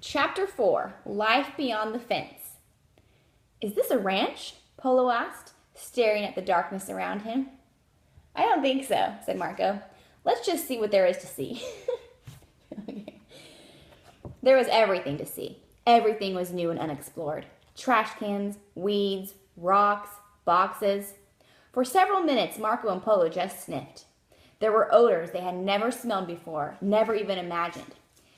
Chapter 4, Life Beyond the Fence. Is this a ranch? Polo asked, staring at the darkness around him. I don't think so, said Marco. Let's just see what there is to see. Okay. There was everything to see. Everything was new and unexplored. Trash cans, weeds, rocks, boxes. For several minutes, Marco and Polo just sniffed. There were odors they had never smelled before, never even imagined.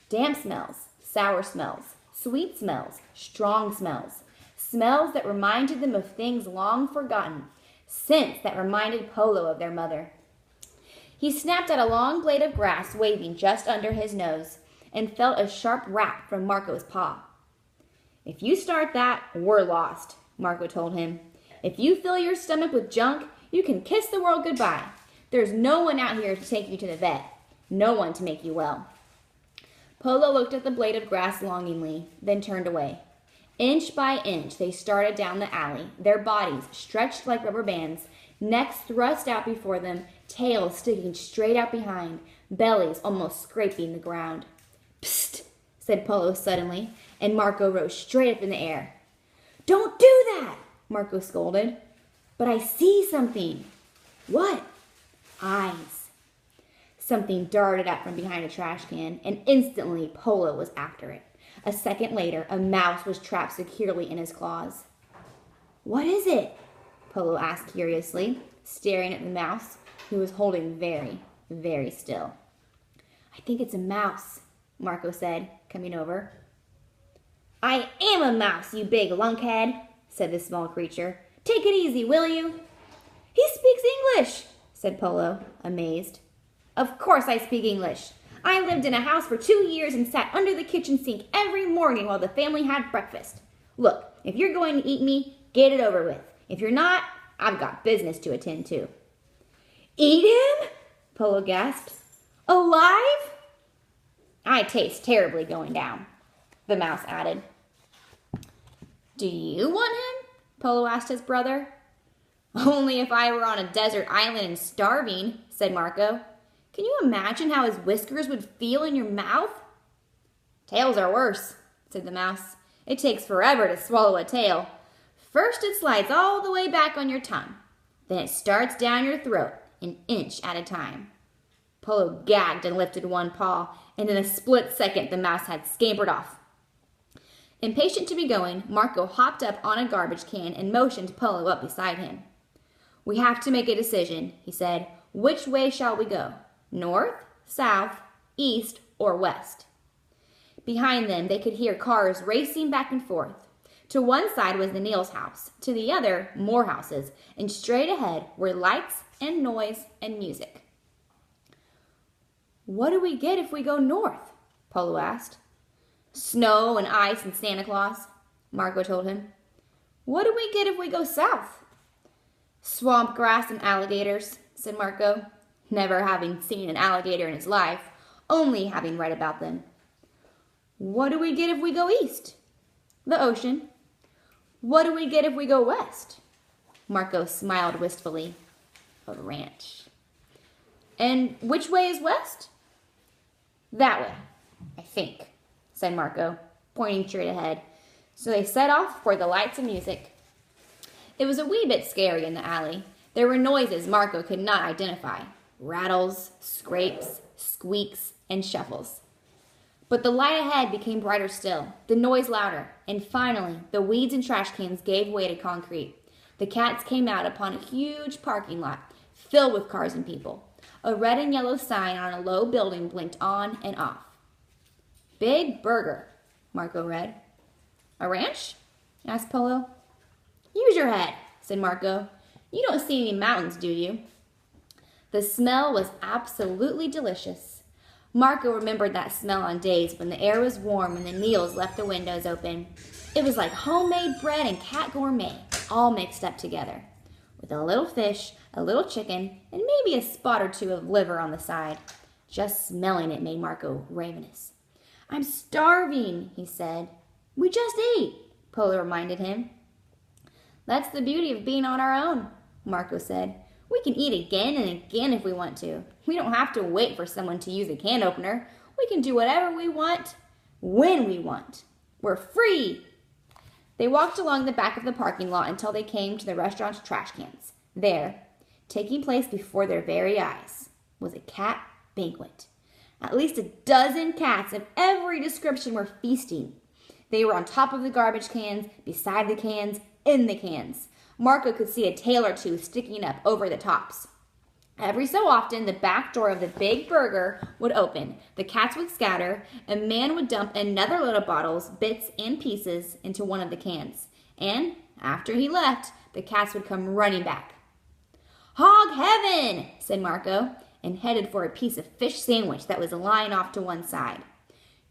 Damp smells, sour smells, sweet smells, strong smells. Smells that reminded them of things long forgotten. Scents that reminded Polo of their mother. He snapped at a long blade of grass waving just under his nose and felt a sharp rap from Marco's paw. If you start that, we're lost, Marco told him. If you fill your stomach with junk, you can kiss the world goodbye. There's no one out here to take you to the vet. No one to make you well. Polo looked at the blade of grass longingly, then turned away. Inch by inch, they started down the alley, their bodies stretched like rubber bands, necks thrust out before them, tails sticking straight out behind, bellies almost scraping the ground. Psst, said Polo suddenly, and Marco rose straight up in the air. Don't do that, Marco scolded. But I see something. What? Eyes. Something darted out from behind a trash can, and instantly Polo was after it. A second later, a mouse was trapped securely in his claws. What is it? Polo asked curiously, staring at the mouse, who was holding very, very still. I think it's a mouse, Marco said, coming over. I am a mouse, you big lunkhead, said the small creature. Take it easy, will you? He speaks English, said Polo, amazed. Of course I speak English. I lived in a house for 2 years and sat under the kitchen sink every morning while the family had breakfast. Look, if you're going to eat me, get it over with. If you're not, I've got business to attend to. Eat him? Polo gasped. Alive? I taste terribly going down, the mouse added. Do you want him? Polo asked his brother. Only if I were on a desert island and starving, said Marco. Can you imagine how his whiskers would feel in your mouth? Tails are worse, said the mouse. It takes forever to swallow a tail. First it slides all the way back on your tongue. Then it starts down your throat, an inch at a time. Polo gagged and lifted one paw, and in a split second the mouse had scampered off. Impatient to be going, Marco hopped up on a garbage can and motioned Polo up beside him. We have to make a decision, he said. Which way shall we go? North, south, east, or west? Behind them, they could hear cars racing back and forth. To one side was the Neal's house, to the other, more houses, and straight ahead were lights and noise and music. What do we get if we go north? Polo asked. Snow and ice and Santa Claus, Marco told him. What do we get if we go south? Swamp grass and alligators, said Marco, never having seen an alligator in his life, only having read about them. What do we get if we go east? The ocean. What do we get if we go west? Marco smiled wistfully. A ranch. And which way is west? That way, I think, said Marco, pointing straight ahead. So they set off for the lights and music. It was a wee bit scary in the alley. There were noises Marco could not identify. Rattles, scrapes, squeaks, and shuffles. But the light ahead became brighter still, the noise louder, and finally the weeds and trash cans gave way to concrete. The cats came out upon a huge parking lot, filled with cars and people. A red and yellow sign on a low building blinked on and off. Big Burger, Marco read. A ranch? Asked Polo. Use your head, said Marco. You don't see any mountains, do you? The smell was absolutely delicious. Marco remembered that smell on days when the air was warm and the Neals left the windows open. It was like homemade bread and cat gourmet, all mixed up together, with a little fish, a little chicken, and maybe a spot or two of liver on the side. Just smelling it made Marco ravenous. I'm starving, he said. We just ate, Polo reminded him. That's the beauty of being on our own, Marco said. We can eat again and again if we want to. We don't have to wait for someone to use a can opener. We can do whatever we want. when we want. We're free. They walked along the back of the parking lot until they came to the restaurant's trash cans. There, taking place before their very eyes, was a cat banquet. At least a dozen cats of every description were feasting. They were on top of the garbage cans, beside the cans, in the cans. Marco could see a tail or two sticking up over the tops. Every so often, the back door of the Big Burger would open. The cats would scatter. A man would dump another load of bottles, bits, and pieces into one of the cans. And after he left, the cats would come running back. "Hog heaven," said Marco, and headed for a piece of fish sandwich that was lying off to one side.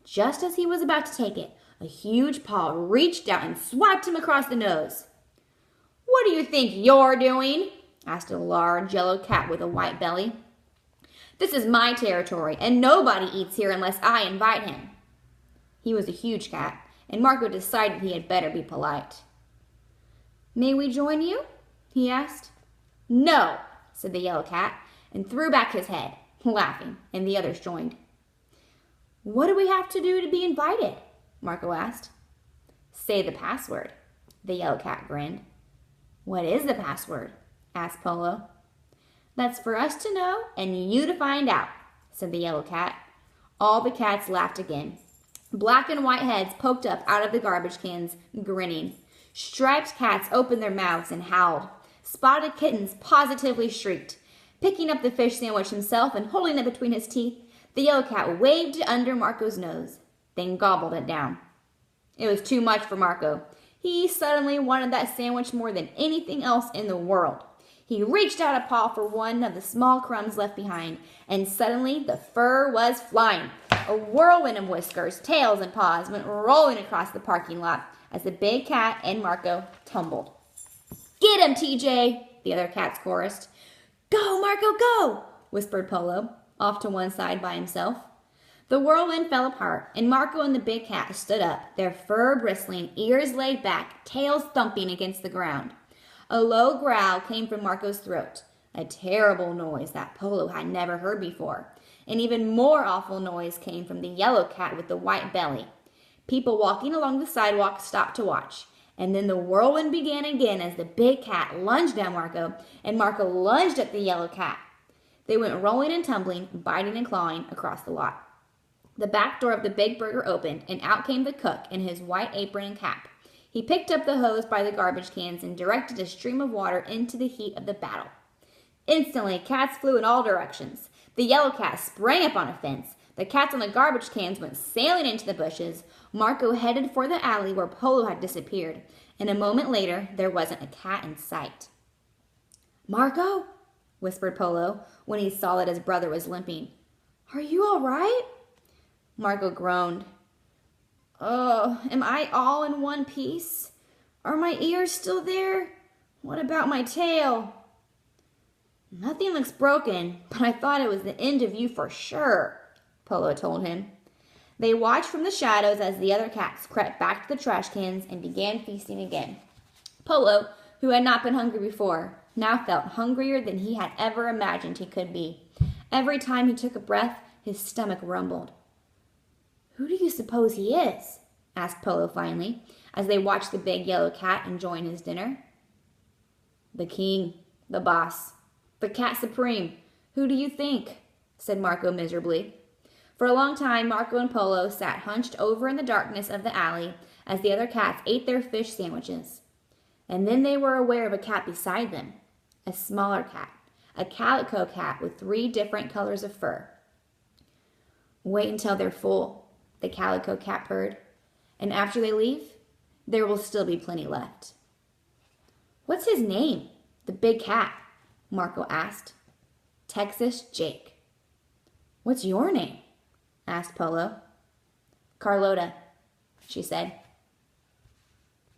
Just as he was about to take it, a huge paw reached out and swiped him across the nose. "What do you think you're doing?" asked a large yellow cat with a white belly. "This is my territory, and nobody eats here unless I invite him." He was a huge cat, and Marco decided he had better be polite. "May we join you?" he asked. "No," said the yellow cat, and threw back his head, laughing, and the others joined. "What do we have to do to be invited?" Marco asked. "Say the password." The yellow cat grinned. "What is the password?" asked Polo. "That's for us to know and you to find out," said the yellow cat. All the cats laughed again. Black and white heads poked up out of the garbage cans, grinning. Striped cats opened their mouths and howled. Spotted kittens positively shrieked. Picking up the fish sandwich himself and holding it between his teeth, the yellow cat waved it under Marco's nose, then gobbled it down. It was too much for Marco. He suddenly wanted that sandwich more than anything else in the world. He reached out a paw for one of the small crumbs left behind, and suddenly the fur was flying. A whirlwind of whiskers, tails, and paws went rolling across the parking lot as the big cat and Marco tumbled. "Get him, TJ!" the other cats chorused. "Go, Marco, go!" whispered Polo, off to one side by himself. The whirlwind fell apart, and Marco and the big cat stood up, their fur bristling, ears laid back, tails thumping against the ground. A low growl came from Marco's throat, a terrible noise that Polo had never heard before. An even more awful noise came from the yellow cat with the white belly. People walking along the sidewalk stopped to watch, and then the whirlwind began again as the big cat lunged at Marco, and Marco lunged at the yellow cat. They went rolling and tumbling, biting and clawing across the lot. The back door of the Big Burger opened, and out came the cook in his white apron and cap. He picked up the hose by the garbage cans and directed a stream of water into the heat of the battle. Instantly, cats flew in all directions. The yellow cat sprang up on a fence. The cats on the garbage cans went sailing into the bushes. Marco headed for the alley where Polo had disappeared, and a moment later, there wasn't a cat in sight. "Marco," whispered Polo when he saw that his brother was limping. "Are you all right?" Marco groaned. "Oh, am I all in one piece? Are my ears still there? What about my tail?" "Nothing looks broken, but I thought it was the end of you for sure," Polo told him. They watched from the shadows as the other cats crept back to the trash cans and began feasting again. Polo, who had not been hungry before, now felt hungrier than he had ever imagined he could be. Every time he took a breath, his stomach rumbled. "Who do you suppose he is?" asked Polo finally, as they watched the big yellow cat enjoying his dinner. "The king, the boss, the cat supreme. Who do you think?" said Marco miserably. For a long time, Marco and Polo sat hunched over in the darkness of the alley as the other cats ate their fish sandwiches. And then they were aware of a cat beside them, a smaller cat, a calico cat with 3 different colors of fur. "Wait until they're full," the calico cat purred. "And after they leave, there will still be plenty left." "What's his name, the big cat?" Marco asked. "Texas Jake." "What's your name?" asked Polo. "Carlota," she said.